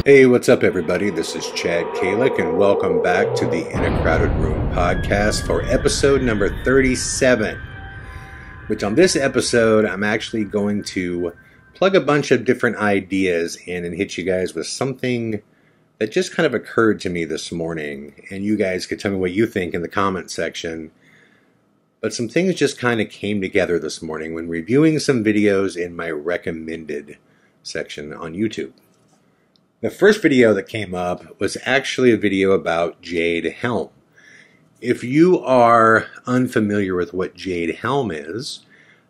Hey, what's up, everybody? This is Chad Calek, and welcome back to the In a Crowded Room podcast for episode number 37. Which on this episode, I'm actually going to plug a bunch of different ideas in and hit you guys with something that just kind of occurred to me this morning. And you guys could tell me what you think in the comment section. But some things just kind of came together this morning when reviewing some videos in my recommended section on YouTube. The first video that came up was actually a video about Jade Helm. If you are unfamiliar with what Jade Helm is,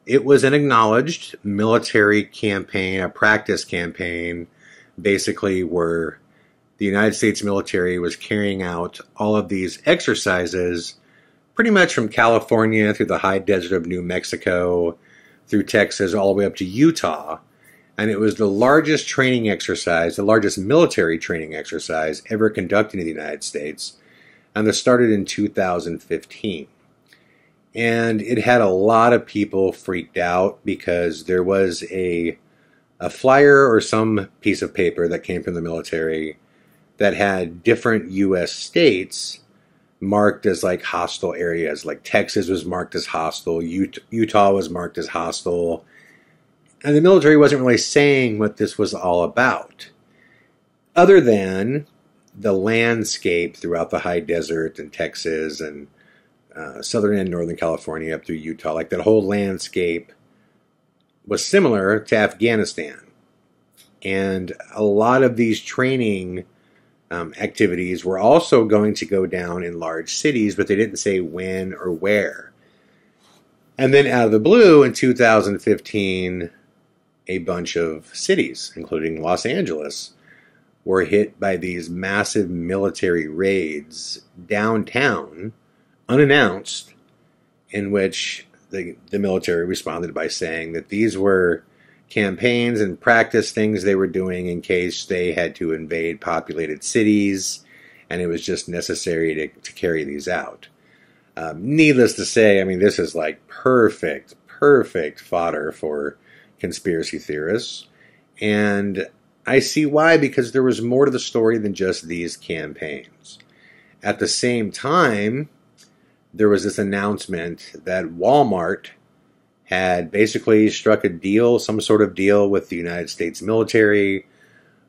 it was an acknowledged military campaign, a practice campaign, basically where the United States military was carrying out all of these exercises pretty much from California through the high desert of New Mexico, through Texas, all the way up to Utah. And it was the largest training exercise, the largest military training exercise ever conducted in the United States. And it started in 2015. And it had a lot of people freaked out because there was a flyer or some piece of paper that came from the military that had different U.S. states marked as like hostile areas. Like Texas was marked as hostile, Utah was marked as hostile. And the military wasn't really saying what this was all about, other than the landscape throughout the high desert in Texas and southern and northern California up through Utah. Like that whole landscape was similar to Afghanistan. And a lot of these training activities were also going to go down in large cities, but they didn't say when or where. And then out of the blue in 2015, a bunch of cities, including Los Angeles, were hit by these massive military raids downtown, unannounced, in which the military responded by saying that these were campaigns and practice things they were doing in case they had to invade populated cities, and it was just necessary to carry these out. Needless to say, I mean, this is like perfect fodder for conspiracy theorists, and I see why, because there was more to the story than just these campaigns. At the same time, there was this announcement that Walmart had basically struck a deal, some sort of deal with the United States military,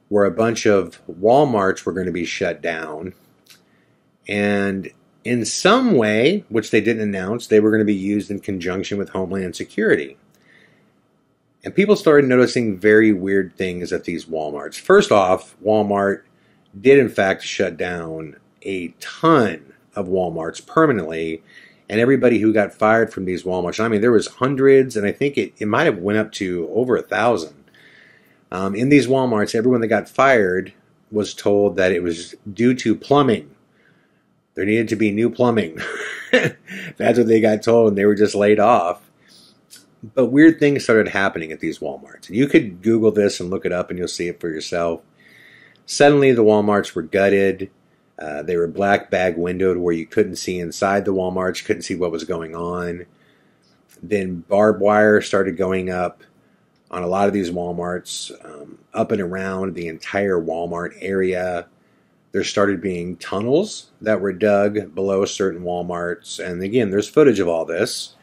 where a bunch of Walmarts were going to be shut down, and in some way, which they didn't announce, they were going to be used in conjunction with Homeland Security. And people started noticing very weird things at these Walmarts. First off, Walmart did in fact shut down a ton of Walmarts permanently. And everybody who got fired from these Walmarts, I mean, there was hundreds, and I think it might have went up to over 1,000. In these Walmarts, everyone that got fired was told that it was due to plumbing. There needed to be new plumbing. That's what they got told, and they were just laid off. But weird things started happening at these Walmarts. And you could Google this and look it up and you'll see it for yourself. Suddenly the Walmarts were gutted. They were black bag windowed where you couldn't see inside the Walmarts, couldn't see what was going on. Then barbed wire started going up on a lot of these Walmarts, up and around the entire Walmart area. There started being tunnels that were dug below certain Walmarts. And again, there's footage of all this.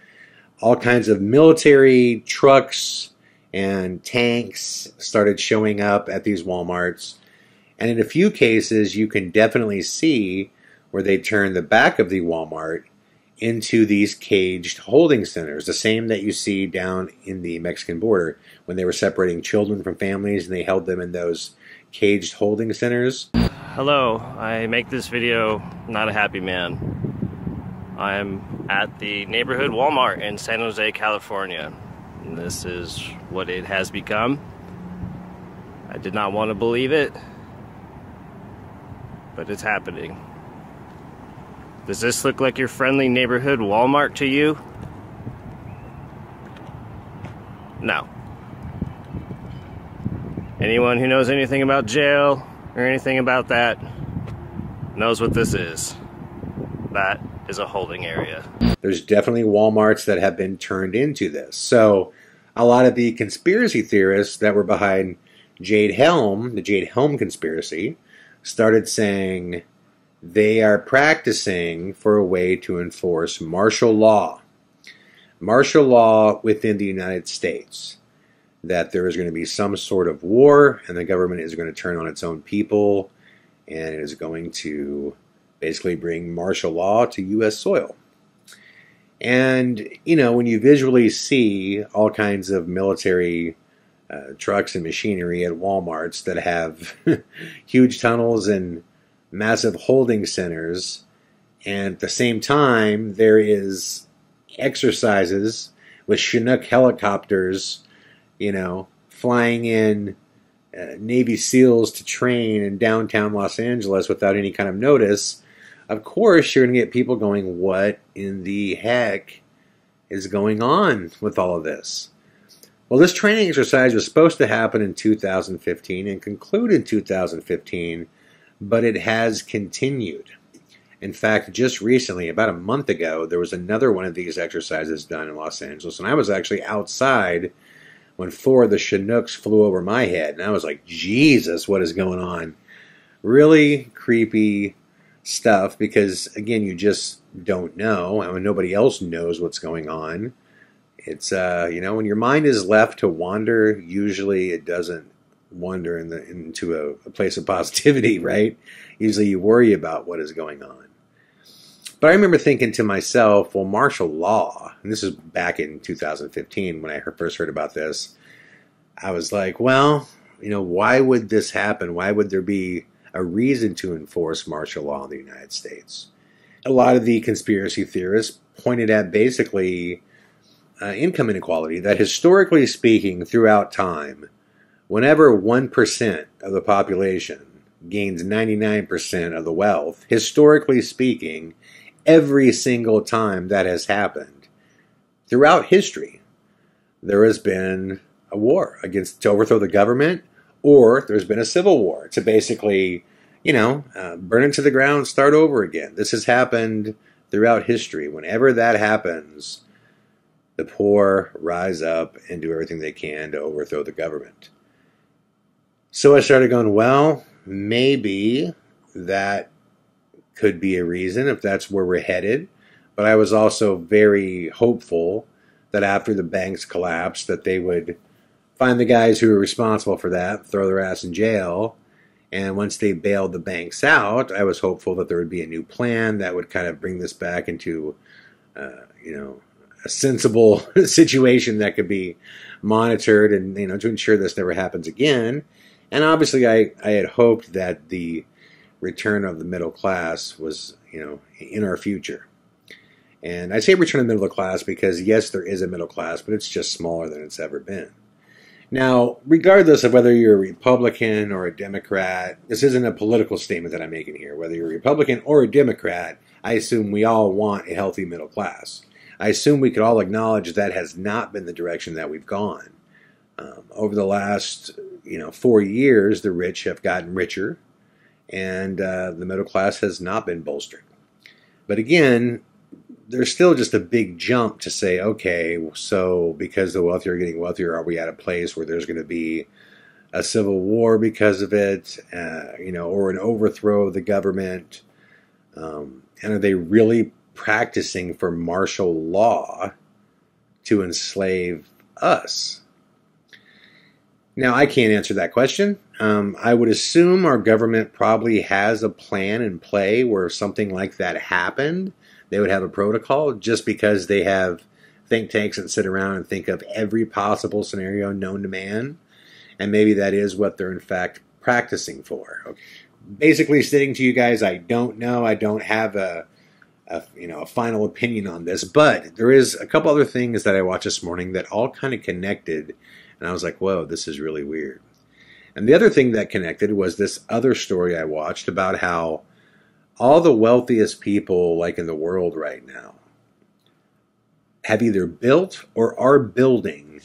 All kinds of military trucks and tanks started showing up at these Walmarts. And in a few cases, you can definitely see where they turned the back of the Walmart into these caged holding centers, the same that you see down in the Mexican border when they were separating children from families and they held them in those caged holding centers. Hello, I make this video not a happy man. I'm at the neighborhood Walmart in San Jose, California. And this is what it has become. I did not want to believe it, but it's happening. Does this look like your friendly neighborhood Walmart to you? No. Anyone who knows anything about jail or anything about that knows what this is. That is a holding area. There's definitely Walmarts that have been turned into this. So a lot of the conspiracy theorists that were behind Jade Helm, the Jade Helm conspiracy, started saying they are practicing for a way to enforce martial law. Martial law within the United States. That there is going to be some sort of war, and the government is going to turn on its own people, and it is going to basically bring martial law to U.S. soil. And, you know, when you visually see all kinds of military trucks and machinery at Walmarts that have huge tunnels and massive holding centers, and at the same time there is exercises with Chinook helicopters, you know, flying in Navy SEALs to train in downtown Los Angeles without any kind of notice, of course you're going to get people going, what in the heck is going on with all of this? Well, this training exercise was supposed to happen in 2015 and conclude in 2015, but it has continued. In fact, just recently, about a month ago, there was another one of these exercises done in Los Angeles, and I was actually outside when 4 of the Chinooks flew over my head. And I was like, Jesus, what is going on? Really creepy stuff because, again, you just don't know. I mean, nobody else knows what's going on. It's, you know, when your mind is left to wander, usually it doesn't wander into a place of positivity, right? Usually you worry about what is going on. But I remember thinking to myself, well, martial law, and this is back in 2015 when I first heard about this, I was like, well, you know, why would this happen? Why would there be a reason to enforce martial law in the United States? A lot of the conspiracy theorists pointed at basically income inequality, that historically speaking, throughout time, whenever 1% of the population gains 99% of the wealth, historically speaking, every single time that has happened, throughout history, there has been a war to overthrow the government, or there's been a civil war to basically, you know, burn it to the ground, start over again. This has happened throughout history. Whenever that happens, the poor rise up and do everything they can to overthrow the government. So I started going, well, maybe that could be a reason if that's where we're headed. But I was also very hopeful that after the banks collapsed, that they would find the guys who were responsible for that, throw their ass in jail. And once they bailed the banks out, I was hopeful that there would be a new plan that would kind of bring this back into, you know, a sensible situation that could be monitored and, you know, to ensure this never happens again. And obviously I had hoped that the return of the middle class was, you know, in our future. And I say return of the middle class because, yes, there is a middle class, but it's just smaller than it's ever been. Now, regardless of whether you're a Republican or a Democrat, this isn't a political statement that I'm making here. Whether you're a Republican or a Democrat, I assume we all want a healthy middle class. I assume we could all acknowledge that has not been the direction that we've gone. Over the last, 4 years, the rich have gotten richer, and the middle class has not been bolstered. But again, there's still just a big jump to say, okay, so because the wealthy are getting wealthier, are we at a place where there's going to be a civil war because of it, or an overthrow of the government? And are they really practicing for martial law to enslave us? Now, I can't answer that question. I would assume our government probably has a plan in play where if something like that happened, they would have a protocol, just because they have think tanks that sit around and think of every possible scenario known to man. And maybe that is what they're in fact practicing for. Okay. Basically stating to you guys, I don't know. I don't have a final opinion on this, but there is a couple other things that I watched this morning that all kind of connected. And I was like, whoa, this is really weird. And the other thing that connected was this other story I watched about how all the wealthiest people like in the world right now have either built or are building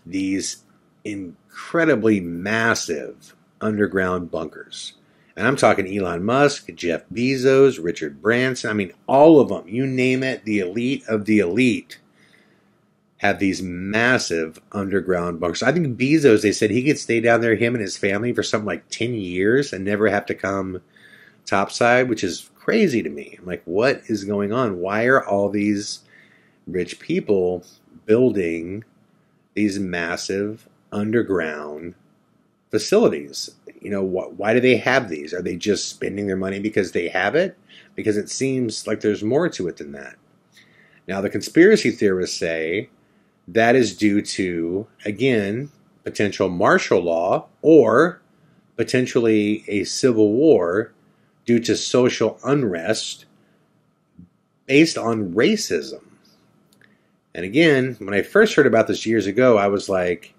these incredibly massive underground bunkers. And I'm talking Elon Musk, Jeff Bezos, Richard Branson. I mean, all of them. You name it, the elite of the elite have these massive underground bunkers. I think Bezos, they said he could stay down there, him and his family, for something like 10 years and never have to come topside, which is crazy to me. I'm like, what is going on? Why are all these rich people building these massive underground facilities? You know, why do they have these? Are they just spending their money because they have it? Because it seems like there's more to it than that. Now, the conspiracy theorists say that is due to, again, potential martial law or potentially a civil war due to social unrest based on racism. And again, when I first heard about this years ago, I was like,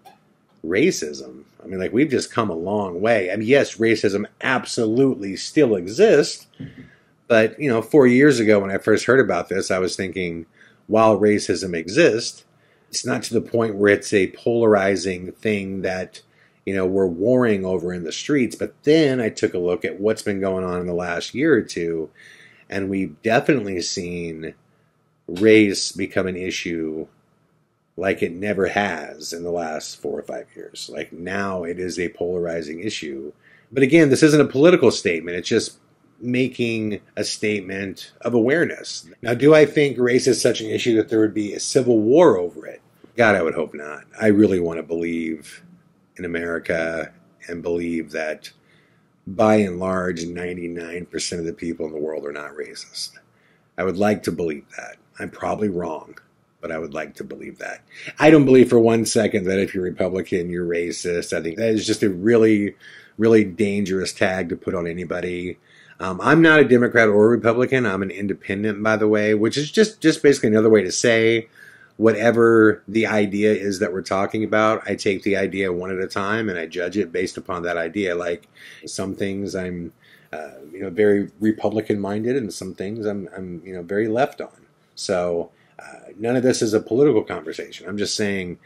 racism? I mean, like, we've just come a long way. I mean, yes, racism absolutely still exists. But, 4 years ago when I first heard about this, I was thinking, while racism exists, it's not to the point where it's a polarizing thing that, we're warring over in the streets. But then I took a look at what's been going on in the last year or two, and we've definitely seen race become an issue like it never has in the last 4 or 5 years. Like, now it is a polarizing issue. But again, this isn't a political statement. It's just making a statement of awareness. Now, do I think race is such an issue that there would be a civil war over it? God, I would hope not. I really want to believe in America and believe that by and large, 99% of the people in the world are not racist. I would like to believe that. I'm probably wrong, but I would like to believe that. I don't believe for 1 second that if you're Republican, you're racist. I think that is just a really, really dangerous tag to put on anybody. I'm not a Democrat or a Republican. I'm an independent, by the way, which is just basically another way to say whatever the idea is that we're talking about. I take the idea one at a time and I judge it based upon that idea. Like, some things I'm, very Republican minded, and some things I'm very left on. So none of this is a political conversation. I'm just saying,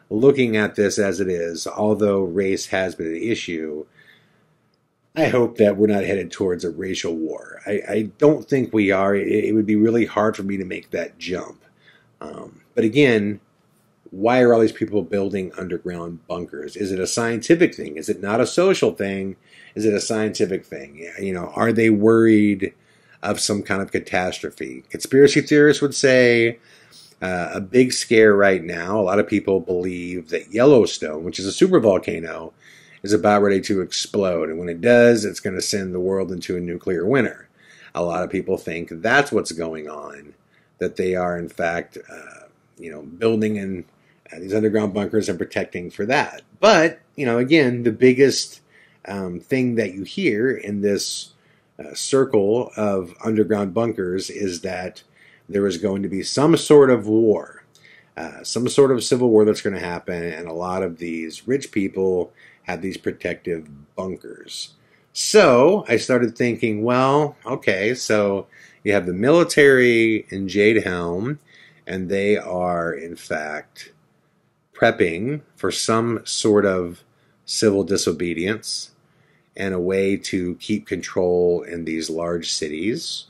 looking at this as it is, although race has been an issue, I hope that we're not headed towards a racial war. I don't think we are. It would be really hard for me to make that jump. But again, why are all these people building underground bunkers? Is it a scientific thing? Is it not a social thing? Is it a scientific thing? Are they worried of some kind of catastrophe? Conspiracy theorists would say a big scare right now. A lot of people believe that Yellowstone, which is a supervolcano, is about ready to explode. And when it does, it's going to send the world into a nuclear winter. A lot of people think that's what's going on, that they are, in fact, building in these underground bunkers and protecting for that. But, again, the biggest thing that you hear in this circle of underground bunkers is that there is going to be some sort of war, some sort of civil war that's going to happen, and a lot of these rich people have these protective bunkers. So I started thinking, well, okay, so you have the military in Jade Helm, and they are, in fact, prepping for some sort of civil disobedience and a way to keep control in these large cities.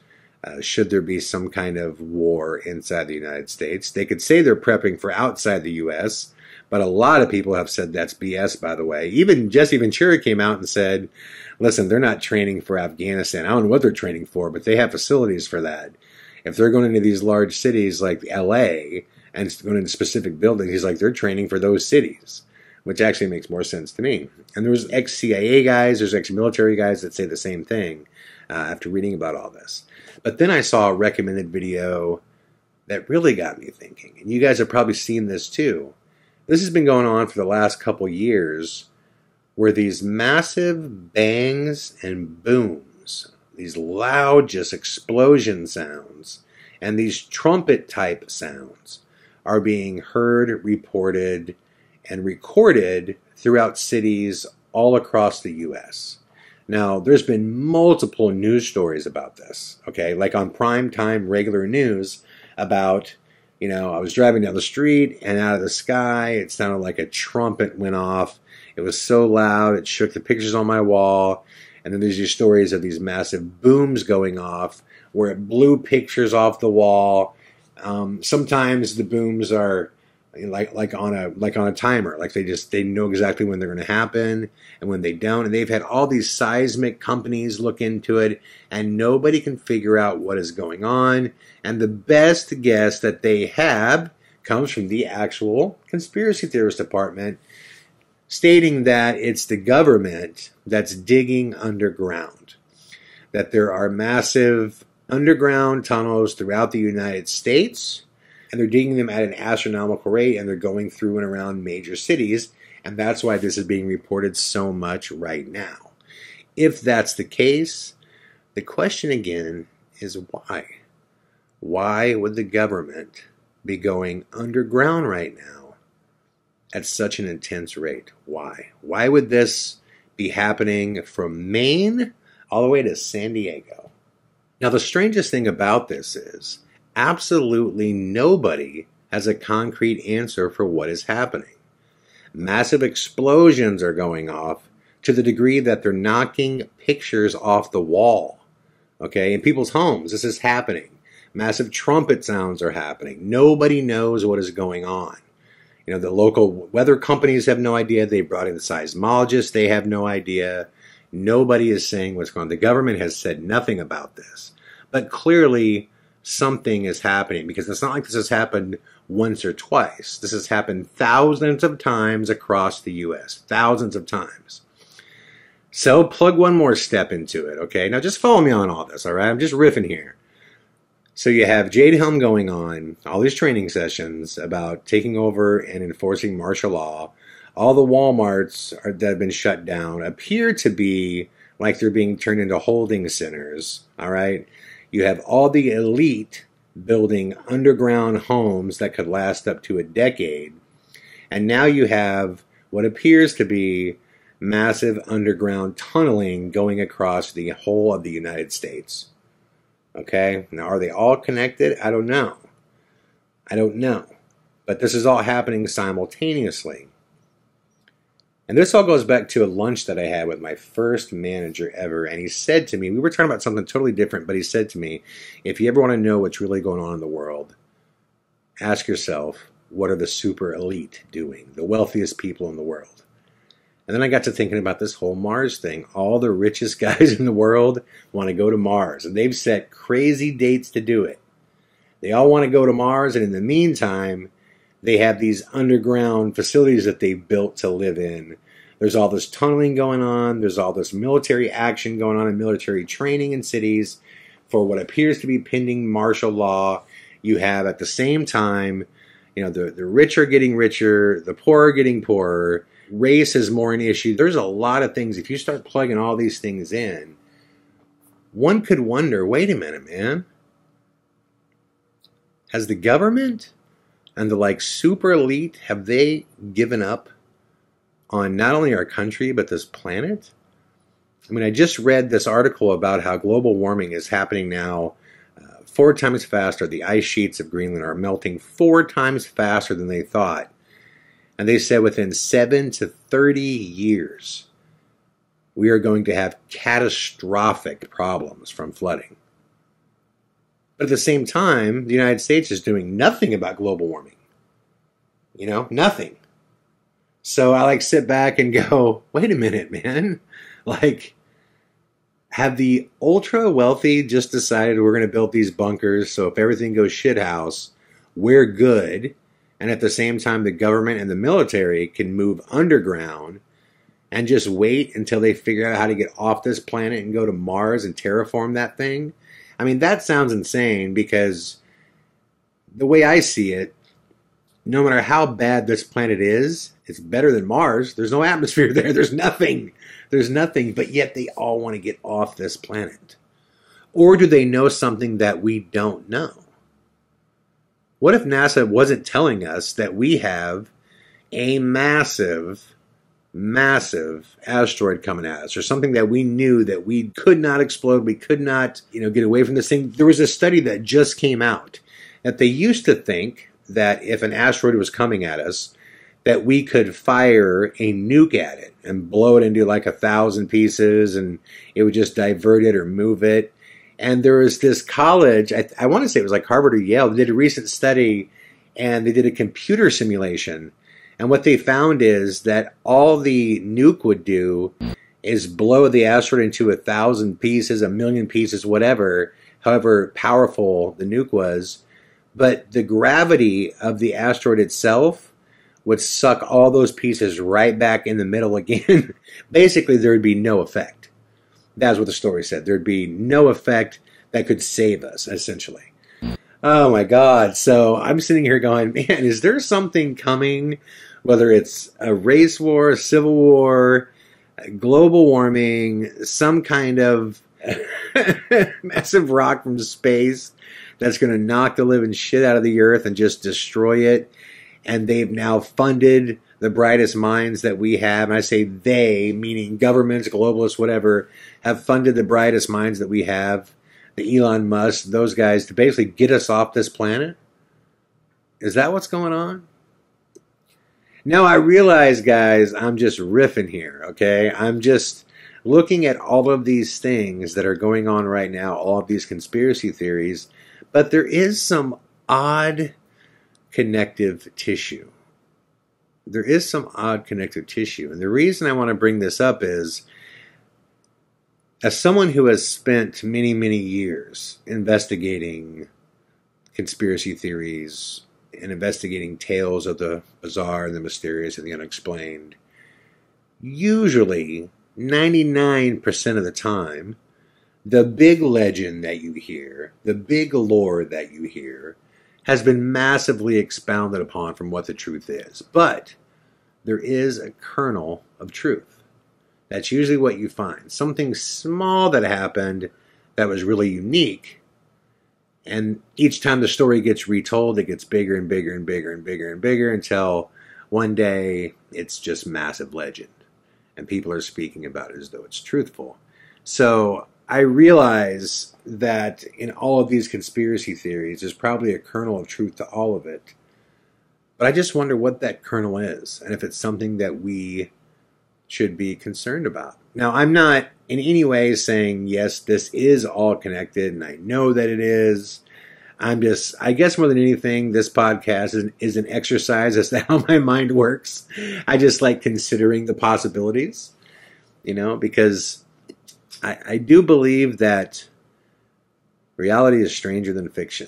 Should there be some kind of war inside the United States. They could say they're prepping for outside the U.S., but a lot of people have said that's BS, by the way. Even Jesse Ventura came out and said, listen, they're not training for Afghanistan. I don't know what they're training for, but they have facilities for that. If they're going into these large cities like L.A. and going into specific buildings, he's like, they're training for those cities, which actually makes more sense to me. And there's ex-CIA guys, there's ex-military guys that say the same thing after reading about all this. But then I saw a recommended video that really got me thinking. And you guys have probably seen this too. This has been going on for the last couple years, where these massive bangs and booms, these loud just explosion sounds, and these trumpet type sounds are being heard, reported, and recorded throughout cities all across the U.S. Now, there's been multiple news stories about this, okay? Like on prime time regular news about, I was driving down the street and out of the sky, it sounded like a trumpet went off. It was so loud, it shook the pictures on my wall. And then there's these stories of these massive booms going off where it blew pictures off the wall. Sometimes the booms are, like on a timer. Like they know exactly when they're going to happen and when they don't. And they've had all these seismic companies look into it, and nobody can figure out what is going on. And the best guess that they have comes from the actual conspiracy theorist department, stating that it's the government that's digging underground, that there are massive underground tunnels throughout the United States, and they're digging them at an astronomical rate, and they're going through and around major cities, and that's why this is being reported so much right now. If that's the case, the question again is why? Why would the government be going underground right now at such an intense rate? Why? Why would this be happening from Maine all the way to San Diego? Now, the strangest thing about this is absolutely nobody has a concrete answer for what is happening. Massive explosions are going off to the degree that they're knocking pictures off the wall. Okay, in people's homes, this is happening. Massive trumpet sounds are happening. Nobody knows what is going on. You know, the local weather companies have no idea. They brought in the seismologists. They have no idea. Nobody is saying what's going on. The government has said nothing about this. But clearly, something is happening, because it's not like this has happened once or twice. This has happened thousands of times across the U.S. Thousands of times. So plug one more step into it, okay? Now just follow me on all this, all right? I'm just riffing here. So you have Jade Helm going on, all these training sessions about taking over and enforcing martial law. All the Walmarts that have been shut down appear to be like they're being turned into holding centers, all right? You have all the elite building underground homes that could last up to a decade. And now you have what appears to be massive underground tunneling going across the whole of the United States. Okay, now are they all connected? I don't know. I don't know. But this is all happening simultaneously. And this all goes back to a lunch that I had with my first manager ever. And he said to me, we were talking about something totally different, but he said to me, if you ever want to know what's really going on in the world, ask yourself, what are the super elite doing? The wealthiest people in the world. And then I got to thinking about this whole Mars thing. All the richest guys in the world want to go to Mars, and they've set crazy dates to do it. They all want to go to Mars, and in the meantime, they have these underground facilities that they've built to live in. There's all this tunneling going on. There's all this military action going on and military training in cities for what appears to be pending martial law. You have at the same time, you know, the rich are getting richer, the poor are getting poorer. Race is more an issue. There's a lot of things. If you start plugging all these things in, one could wonder, wait a minute, man. Has the government and the super elite, have they given up on not only our country, but this planet? I mean, I just read this article about how global warming is happening now 4 times faster. The ice sheets of Greenland are melting 4 times faster than they thought. And they said within 7 to 30 years, we are going to have catastrophic problems from flooding. But at the same time, the United States is doing nothing about global warming. You know, nothing. So I sit back and go, wait a minute, man. Have the ultra wealthy just decided we're going to build these bunkers, so if everything goes shithouse, we're good? And at the same time, the government and the military can move underground and just wait until they figure out how to get off this planet and go to Mars and terraform that thing? I mean, that sounds insane, because the way I see it, no matter how bad this planet is, it's better than Mars. There's no atmosphere there. There's nothing. There's nothing, but yet they all want to get off this planet. Or do they know something that we don't know? What if NASA wasn't telling us that we have a massive, massive asteroid coming at us, or something that we knew that we could not explode, we could not, get away from this thing? There was a study that just came out that they used to think that if an asteroid was coming at us, that we could fire a nuke at it and blow it into 1,000 pieces, and it would just divert it or move it. And there was this college, I want to say it was Harvard or Yale, that did a recent study, and they did a computer simulation. And what they found is that all the nuke would do is blow the asteroid into 1,000 pieces, 1,000,000 pieces, whatever, however powerful the nuke was. But the gravity of the asteroid itself would suck all those pieces right back in the middle again. Basically, there would be no effect. That's what the story said. There'd be no effect that could save us, essentially. Oh my God. So I'm sitting here going, man, is there something coming? Whether it's a race war, a civil war, global warming, some kind of massive rock from space that's going to knock the living shit out of the earth and just destroy it. And they've now funded the brightest minds that we have. And I say they, meaning governments, globalists, whatever, have funded the brightest minds that we have, the Elon Musk, those guys, to basically get us off this planet. Is that what's going on? Now I realize, guys, I'm just riffing here, okay? I'm just looking at all of these things that are going on right now, all of these conspiracy theories, but there is some odd connective tissue. There is some odd connective tissue. And the reason I want to bring this up is, as someone who has spent many, many years investigating conspiracy theories and investigating tales of the bizarre and the mysterious and the unexplained, usually 99% of the time, the big legend that you hear, the big lore that you hear, has been massively expounded upon from what the truth is. But there is a kernel of truth. That's usually what you find. Something small that happened that was really unique. And each time the story gets retold, it gets bigger and bigger and bigger and bigger and bigger until one day it's just massive legend. And people are speaking about it as though it's truthful. So I realize that in all of these conspiracy theories, there's probably a kernel of truth to all of it. But I just wonder what that kernel is, and if it's something that we should be concerned about. Now, I'm not in any way saying, yes, this is all connected, and I know that it is. I'm just, I guess more than anything, this podcast is an exercise as to how my mind works. I just like considering the possibilities, you know, because I do believe that reality is stranger than fiction.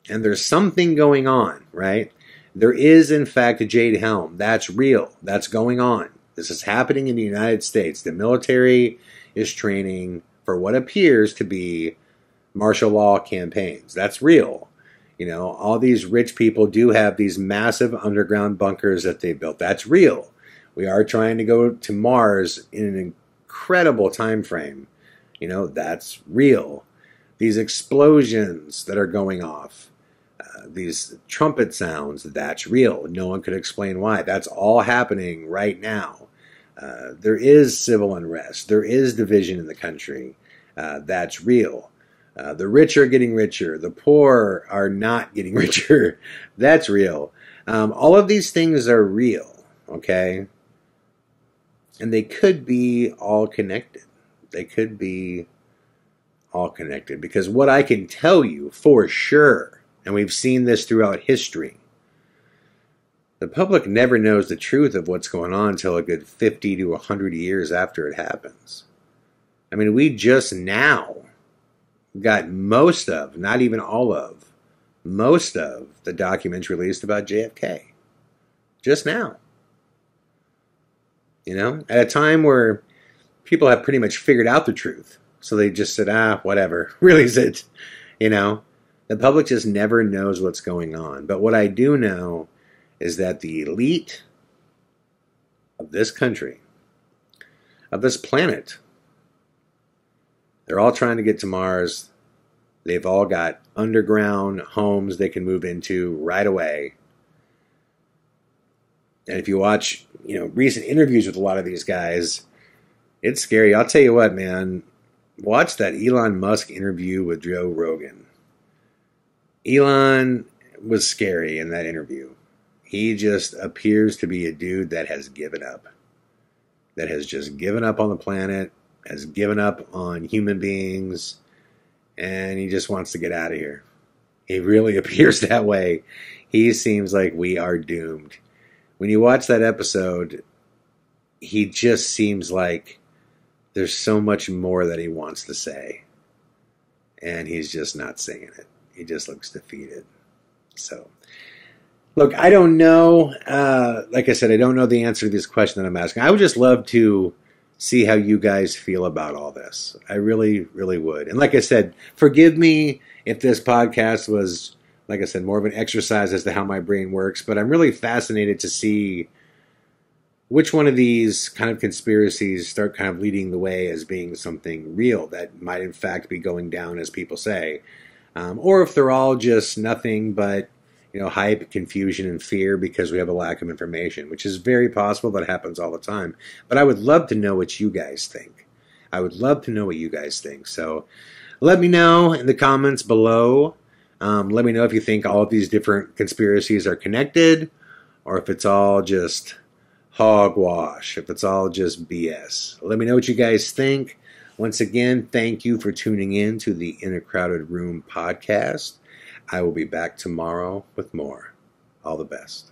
And there's something going on, right? There is, in fact, a Jade Helm. That's real. That's going on. This is happening in the United States. The military is training for what appears to be martial law campaigns. That's real. You know, all these rich people do have these massive underground bunkers that they built. That's real. We are trying to go to Mars in an incredible time frame. You know, that's real. These explosions that are going off, these trumpet sounds, that's real. No one could explain why. That's all happening right now. There is civil unrest. There is division in the country. That's real. The rich are getting richer. The poor are not getting richer. That's real. All of these things are real, okay? And they could be all connected. They could be all connected. Because what I can tell you for sure, and we've seen this throughout history, the public never knows the truth of what's going on until a good 50 to 100 years after it happens. I mean, we just now got most of, not even all of, most of the documents released about JFK. Just now. You know, at a time where people have pretty much figured out the truth. So they just said, whatever, release it. You know, the public just never knows what's going on. But what I do know is that the elite of this country, of this planet, they're all trying to get to Mars. They've all got underground homes they can move into right away. And if you watch, you know, recent interviews with a lot of these guys, it's scary. I'll tell you what, man. Watch that Elon Musk interview with Joe Rogan. Elon was scary in that interview. He just appears to be a dude that has given up. That has just given up on the planet, has given up on human beings, and he just wants to get out of here. He really appears that way. he seems like we are doomed. When you watch that episode, he just seems like there's so much more that he wants to say. And he's just not saying it. He just looks defeated. So, look, I don't know. Like I said, I don't know the answer to this question that I'm asking. I would just love to see how you guys feel about all this. I really, really would. And like I said, forgive me if this podcast was, like I said, more of an exercise as to how my brain works. But I'm really fascinated to see which one of these kind of conspiracies start kind of leading the way as being something real that might in fact be going down as people say. Or if they're all just nothing but, hype, confusion, and fear because we have a lack of information, which is very possible. That happens all the time. But I would love to know what you guys think. I would love to know what you guys think. So let me know in the comments below. Let me know if you think all of these different conspiracies are connected or if it's all just hogwash, if it's all just BS. Let me know what you guys think. Once again, thank you for tuning in to the In a Crowded Room podcast. I will be back tomorrow with more. All the best.